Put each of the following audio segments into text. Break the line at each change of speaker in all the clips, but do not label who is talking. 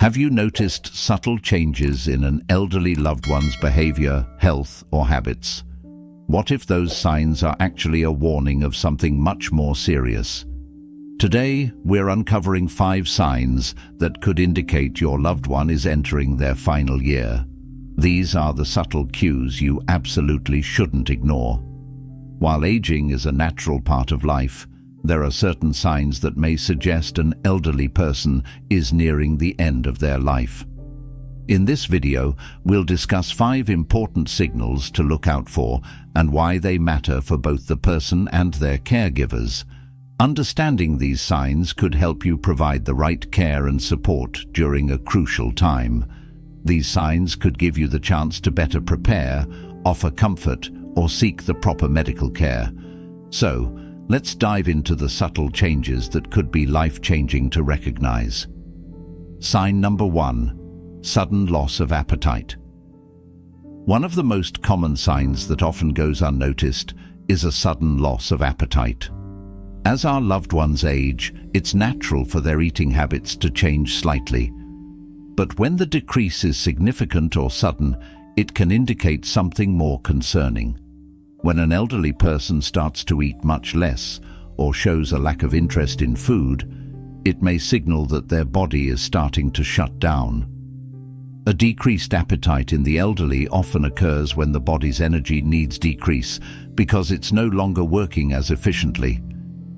Have you noticed subtle changes in an elderly loved one's behavior, health, or habits? What if those signs are actually a warning of something much more serious? Today, we're uncovering 5 signs that could indicate your loved one is entering their final year. These are the subtle cues you absolutely shouldn't ignore. While aging is a natural part of life, there are certain signs that may suggest an elderly person is nearing the end of their life. In this video, we'll discuss 5 important signals to look out for and why they matter for both the person and their caregivers. Understanding these signs could help you provide the right care and support during a crucial time. These signs could give you the chance to better prepare, offer comfort, or seek the proper medical care. So, let's dive into the subtle changes that could be life-changing to recognize. Sign number 1. Sudden loss of appetite. One of the most common signs that often goes unnoticed is a sudden loss of appetite. As our loved ones age, it's natural for their eating habits to change slightly. But when the decrease is significant or sudden, it can indicate something more concerning. When an elderly person starts to eat much less or shows a lack of interest in food, it may signal that their body is starting to shut down. A decreased appetite in the elderly often occurs when the body's energy needs decrease because it's no longer working as efficiently.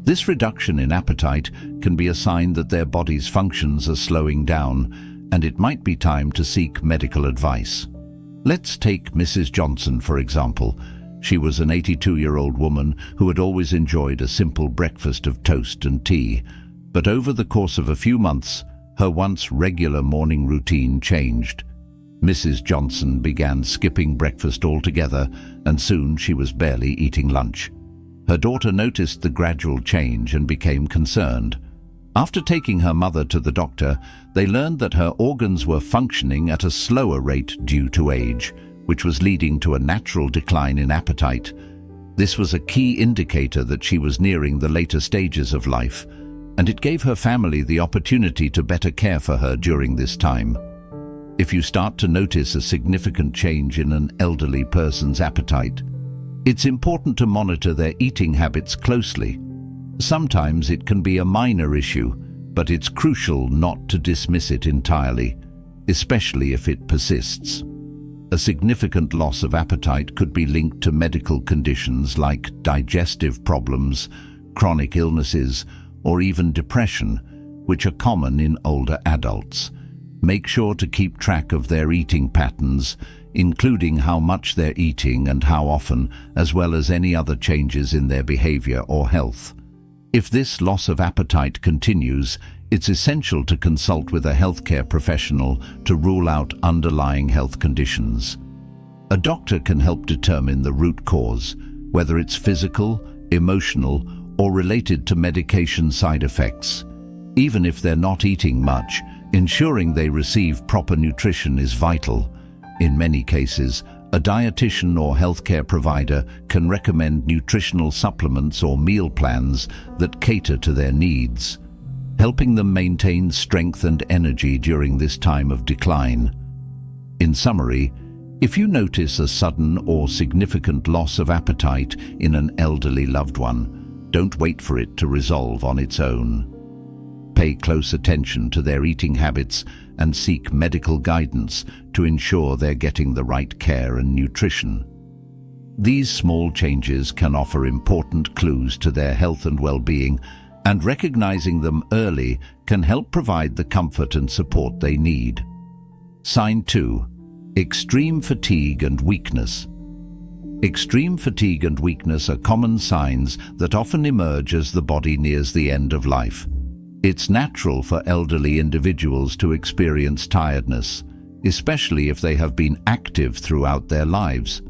This reduction in appetite can be a sign that their body's functions are slowing down, and it might be time to seek medical advice. Let's take Mrs. Johnson, for example. She was an 82-year-old woman who had always enjoyed a simple breakfast of toast and tea, but over the course of a few months, her once regular morning routine changed. Mrs. Johnson began skipping breakfast altogether, and soon she was barely eating lunch. Her daughter noticed the gradual change and became concerned. After taking her mother to the doctor, they learned that her organs were functioning at a slower rate due to age, which was leading to a natural decline in appetite. This was a key indicator that she was nearing the later stages of life, and it gave her family the opportunity to better care for her during this time. If you start to notice a significant change in an elderly person's appetite, it's important to monitor their eating habits closely. Sometimes it can be a minor issue, but it's crucial not to dismiss it entirely, especially if it persists. A significant loss of appetite could be linked to medical conditions like digestive problems, chronic illnesses, or even depression, which are common in older adults. Make sure to keep track of their eating patterns, including how much they're eating and how often, as well as any other changes in their behavior or health. If this loss of appetite continues, it's essential to consult with a healthcare professional to rule out underlying health conditions. A doctor can help determine the root cause, whether it's physical, emotional, or related to medication side effects. Even if they're not eating much, ensuring they receive proper nutrition is vital. In many cases, a dietitian or healthcare provider can recommend nutritional supplements or meal plans that cater to their needs, helping them maintain strength and energy during this time of decline. In summary, if you notice a sudden or significant loss of appetite in an elderly loved one, don't wait for it to resolve on its own. Pay close attention to their eating habits and seek medical guidance to ensure they're getting the right care and nutrition. These small changes can offer important clues to their health and well-being, and recognizing them early can help provide the comfort and support they need. Sign 2. Extreme fatigue and weakness. Extreme fatigue and weakness are common signs that often emerge as the body nears the end of life. It's natural for elderly individuals to experience tiredness, especially if they have been active throughout their lives.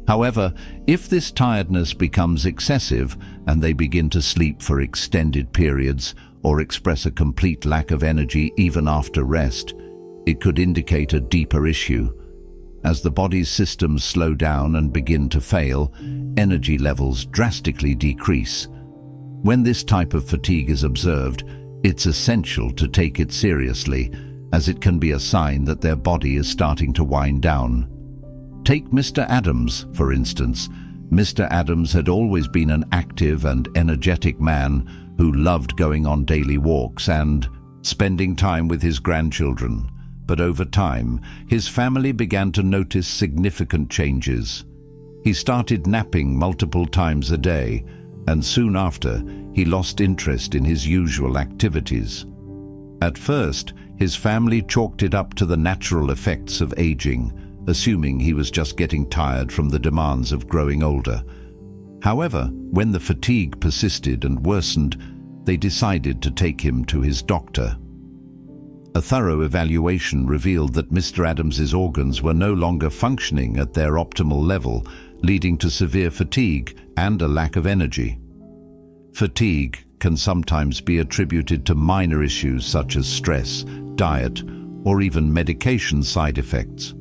However, if this tiredness becomes excessive and they begin to sleep for extended periods or express a complete lack of energy even after rest, it could indicate a deeper issue. As the body's systems slow down and begin to fail, energy levels drastically decrease. When this type of fatigue is observed, it's essential to take it seriously as it can be a sign that their body is starting to wind down. Take Mr. Adams, for instance. Mr. Adams had always been an active and energetic man who loved going on daily walks and spending time with his grandchildren. But over time, his family began to notice significant changes. He started napping multiple times a day, and soon after, he lost interest in his usual activities. At first, his family chalked it up to the natural effects of aging, assuming he was just getting tired from the demands of growing older. However, when the fatigue persisted and worsened, they decided to take him to his doctor. A thorough evaluation revealed that Mr. Adams's organs were no longer functioning at their optimal level, leading to severe fatigue and a lack of energy. Fatigue can sometimes be attributed to minor issues such as stress, diet, or even medication side effects.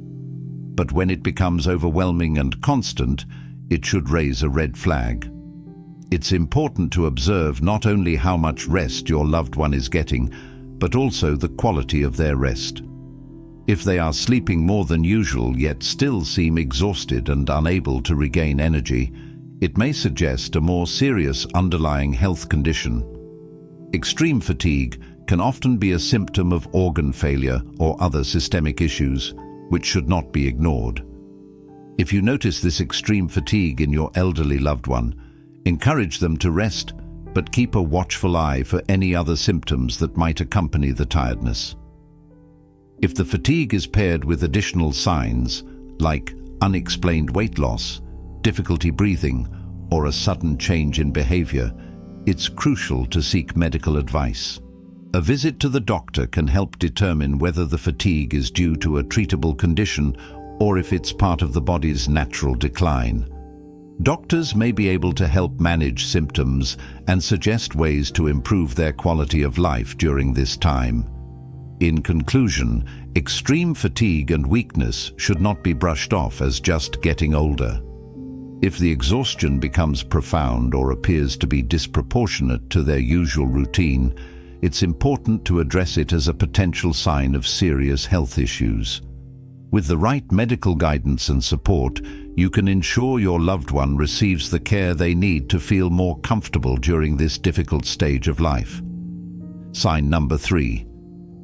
But when it becomes overwhelming and constant, it should raise a red flag. It's important to observe not only how much rest your loved one is getting, but also the quality of their rest. If they are sleeping more than usual yet still seem exhausted and unable to regain energy, it may suggest a more serious underlying health condition. Extreme fatigue can often be a symptom of organ failure or other systemic issues, which should not be ignored. If you notice this extreme fatigue in your elderly loved one, encourage them to rest, but keep a watchful eye for any other symptoms that might accompany the tiredness. If the fatigue is paired with additional signs, like unexplained weight loss, difficulty breathing, or a sudden change in behavior, it's crucial to seek medical advice. A visit to the doctor can help determine whether the fatigue is due to a treatable condition or if it's part of the body's natural decline. Doctors may be able to help manage symptoms and suggest ways to improve their quality of life during this time. In conclusion, extreme fatigue and weakness should not be brushed off as just getting older. If the exhaustion becomes profound or appears to be disproportionate to their usual routine, it's important to address it as a potential sign of serious health issues. With the right medical guidance and support, you can ensure your loved one receives the care they need to feel more comfortable during this difficult stage of life. Sign number 3.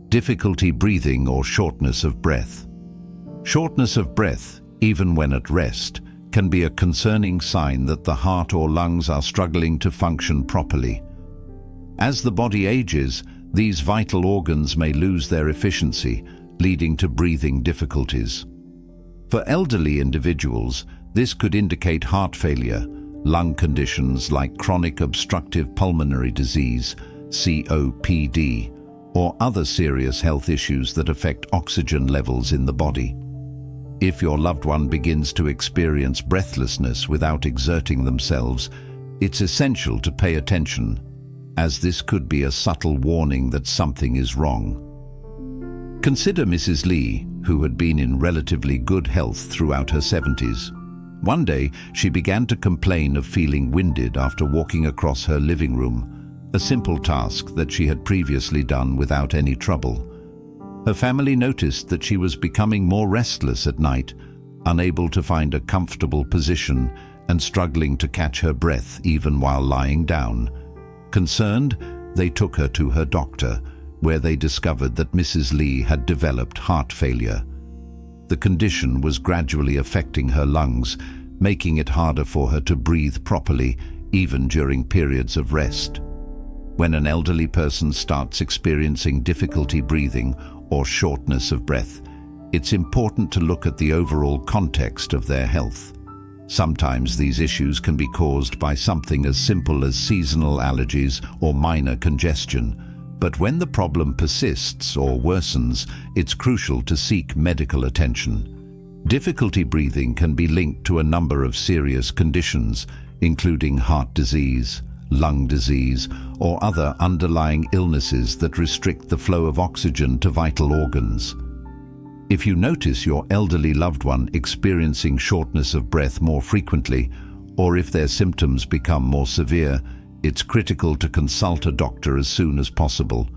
Difficulty breathing or shortness of breath. Shortness of breath, even when at rest, can be a concerning sign that the heart or lungs are struggling to function properly. As the body ages, these vital organs may lose their efficiency, leading to breathing difficulties. For elderly individuals, this could indicate heart failure, lung conditions like chronic obstructive pulmonary disease, COPD, or other serious health issues that affect oxygen levels in the body. If your loved one begins to experience breathlessness without exerting themselves, it's essential to pay attention, as this could be a subtle warning that something is wrong. Consider Mrs. Lee, who had been in relatively good health throughout her 70s. One day, she began to complain of feeling winded after walking across her living room, a simple task that she had previously done without any trouble. Her family noticed that she was becoming more restless at night, unable to find a comfortable position and struggling to catch her breath even while lying down. Concerned, they took her to her doctor, where they discovered that Mrs. Lee had developed heart failure. The condition was gradually affecting her lungs, making it harder for her to breathe properly, even during periods of rest. When an elderly person starts experiencing difficulty breathing or shortness of breath, it's important to look at the overall context of their health. Sometimes these issues can be caused by something as simple as seasonal allergies or minor congestion, but when the problem persists or worsens, it's crucial to seek medical attention. Difficulty breathing can be linked to a number of serious conditions, including heart disease, lung disease, or other underlying illnesses that restrict the flow of oxygen to vital organs. If you notice your elderly loved one experiencing shortness of breath more frequently, or if their symptoms become more severe, it's critical to consult a doctor as soon as possible.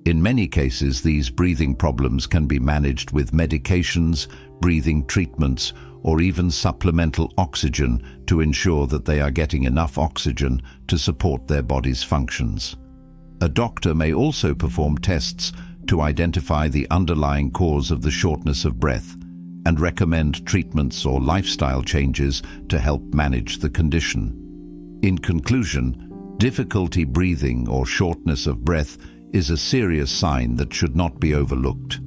In many cases, these breathing problems can be managed with medications, breathing treatments, or even supplemental oxygen to ensure that they are getting enough oxygen to support their body's functions. A doctor may also perform tests to identify the underlying cause of the shortness of breath and recommend treatments or lifestyle changes to help manage the condition. In conclusion, difficulty breathing or shortness of breath is a serious sign that should not be overlooked.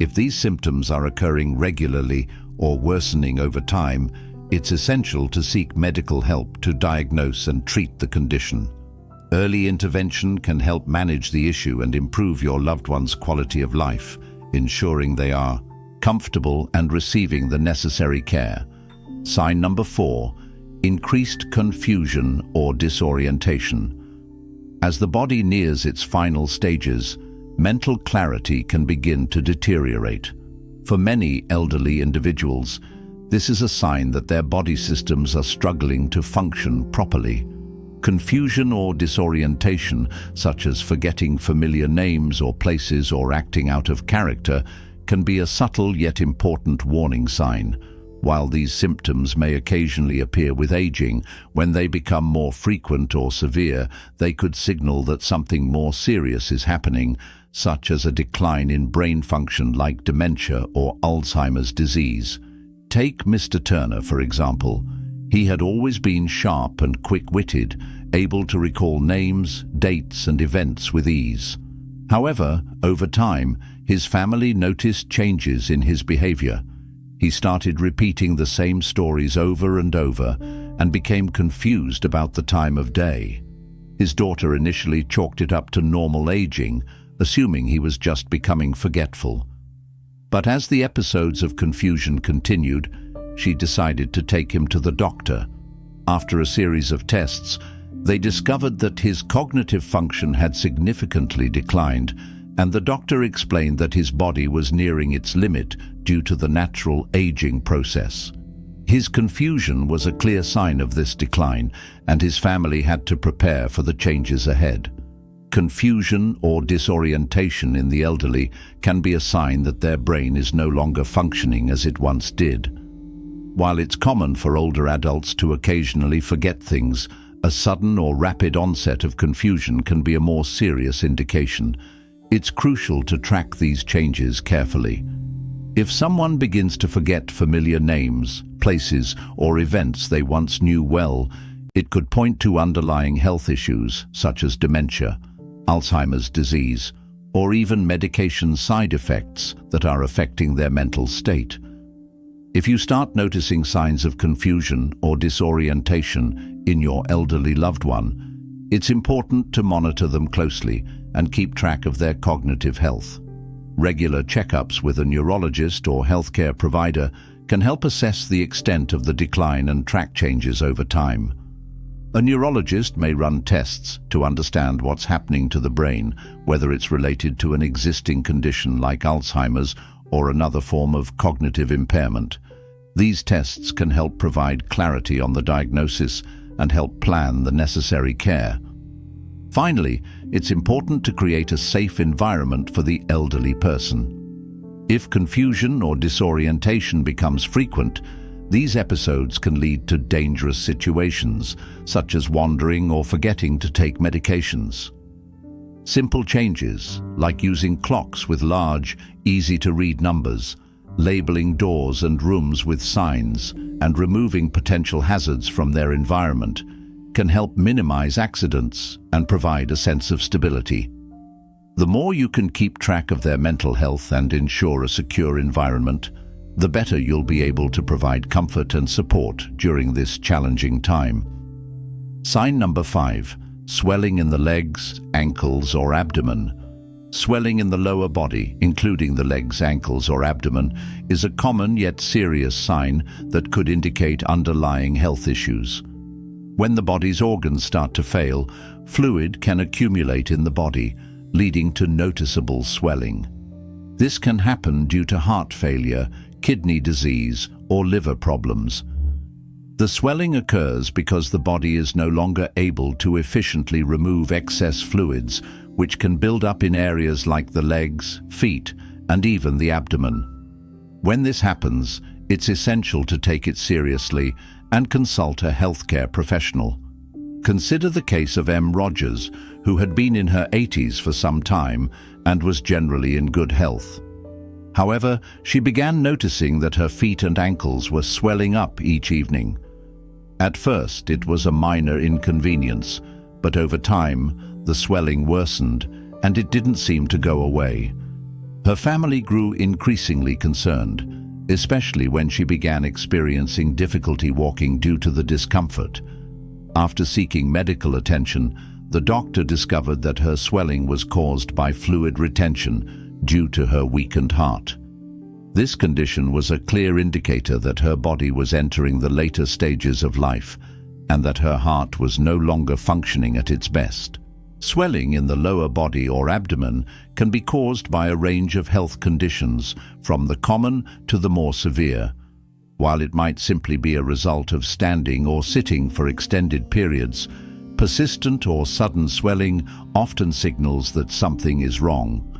If these symptoms are occurring regularly or worsening over time, it's essential to seek medical help to diagnose and treat the condition. Early intervention can help manage the issue and improve your loved one's quality of life, ensuring they are comfortable and receiving the necessary care. Sign number 4, increased confusion or disorientation. As the body nears its final stages, mental clarity can begin to deteriorate. For many elderly individuals, this is a sign that their body systems are struggling to function properly. Confusion or disorientation, such as forgetting familiar names or places or acting out of character, can be a subtle yet important warning sign. While these symptoms may occasionally appear with aging, when they become more frequent or severe, they could signal that something more serious is happening, such as a decline in brain function like dementia or Alzheimer's disease. Take Mr. Turner, for example. He had always been sharp and quick-witted, able to recall names, dates, and events with ease. However, over time, his family noticed changes in his behavior. He started repeating the same stories over and over and became confused about the time of day. His daughter initially chalked it up to normal aging, assuming he was just becoming forgetful. But as the episodes of confusion continued, she decided to take him to the doctor. After a series of tests, they discovered that his cognitive function had significantly declined, and the doctor explained that his body was nearing its limit due to the natural aging process. His confusion was a clear sign of this decline, and his family had to prepare for the changes ahead. Confusion or disorientation in the elderly can be a sign that their brain is no longer functioning as it once did. While it's common for older adults to occasionally forget things, a sudden or rapid onset of confusion can be a more serious indication. It's crucial to track these changes carefully. If someone begins to forget familiar names, places, or events they once knew well, it could point to underlying health issues such as dementia, Alzheimer's disease, or even medication side effects that are affecting their mental state. If you start noticing signs of confusion or disorientation in your elderly loved one, it's important to monitor them closely and keep track of their cognitive health. Regular checkups with a neurologist or healthcare provider can help assess the extent of the decline and track changes over time. A neurologist may run tests to understand what's happening to the brain, whether it's related to an existing condition like Alzheimer's or another form of cognitive impairment. These tests can help provide clarity on the diagnosis and help plan the necessary care. Finally, it's important to create a safe environment for the elderly person. If confusion or disorientation becomes frequent, these episodes can lead to dangerous situations, such as wandering or forgetting to take medications. Simple changes, like using clocks with large, easy-to-read numbers, labeling doors and rooms with signs, and removing potential hazards from their environment, can help minimize accidents and provide a sense of stability. The more you can keep track of their mental health and ensure a secure environment, the better you'll be able to provide comfort and support during this challenging time. Sign number 5, swelling in the legs, ankles, or abdomen. Swelling in the lower body, including the legs, ankles, or abdomen, is a common yet serious sign that could indicate underlying health issues. When the body's organs start to fail, fluid can accumulate in the body, leading to noticeable swelling. This can happen due to heart failure, kidney disease, or liver problems. The swelling occurs because the body is no longer able to efficiently remove excess fluids, which can build up in areas like the legs, feet, and even the abdomen. When this happens, it's essential to take it seriously and consult a healthcare professional. Consider the case of M. Rogers, who had been in her 80s for some time and was generally in good health. However, she began noticing that her feet and ankles were swelling up each evening. At first, it was a minor inconvenience, but over time, the swelling worsened and it didn't seem to go away. Her family grew increasingly concerned, especially when she began experiencing difficulty walking due to the discomfort. After seeking medical attention, the doctor discovered that her swelling was caused by fluid retention due to her weakened heart. This condition was a clear indicator that her body was entering the later stages of life and that her heart was no longer functioning at its best. Swelling in the lower body or abdomen can be caused by a range of health conditions, from the common to the more severe. While it might simply be a result of standing or sitting for extended periods, persistent or sudden swelling often signals that something is wrong.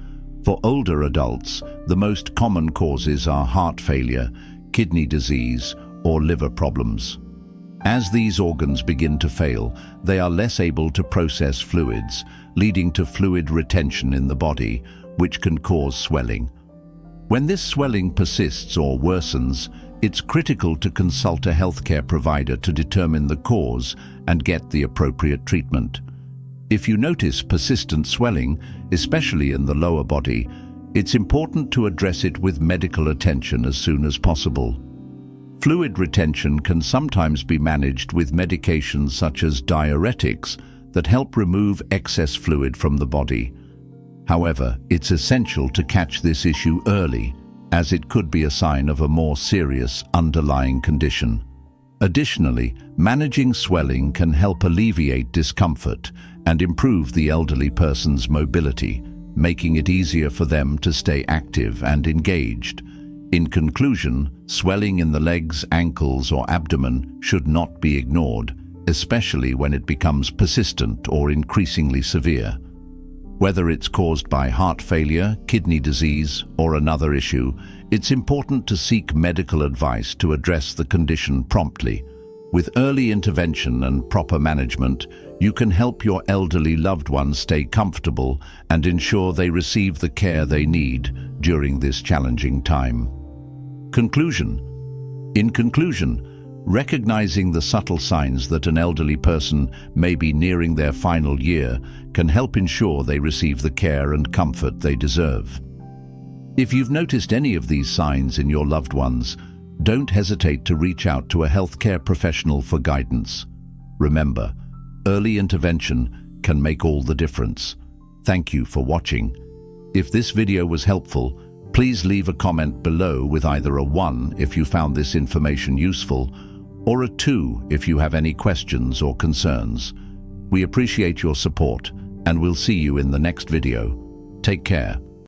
For older adults, the most common causes are heart failure, kidney disease, or liver problems. As these organs begin to fail, they are less able to process fluids, leading to fluid retention in the body, which can cause swelling. When this swelling persists or worsens, it's critical to consult a healthcare provider to determine the cause and get the appropriate treatment. If you notice persistent swelling, especially in the lower body, it's important to address it with medical attention as soon as possible. Fluid retention can sometimes be managed with medications such as diuretics that help remove excess fluid from the body. However, it's essential to catch this issue early, as it could be a sign of a more serious underlying condition. Additionally, managing swelling can help alleviate discomfort and improve the elderly person's mobility, making it easier for them to stay active and engaged. In conclusion, swelling in the legs, ankles, or abdomen should not be ignored, especially when it becomes persistent or increasingly severe. Whether it's caused by heart failure, kidney disease, or another issue, it's important to seek medical advice to address the condition promptly. With early intervention and proper management, you can help your elderly loved ones stay comfortable and ensure they receive the care they need during this challenging time. Conclusion. In conclusion, recognizing the subtle signs that an elderly person may be nearing their final year can help ensure they receive the care and comfort they deserve. If you've noticed any of these signs in your loved ones, don't hesitate to reach out to a healthcare professional for guidance. Remember, early intervention can make all the difference. Thank you for watching. If this video was helpful, please leave a comment below with either a 1 if you found this information useful, or a 2 if you have any questions or concerns. We appreciate your support, and we'll see you in the next video. Take care.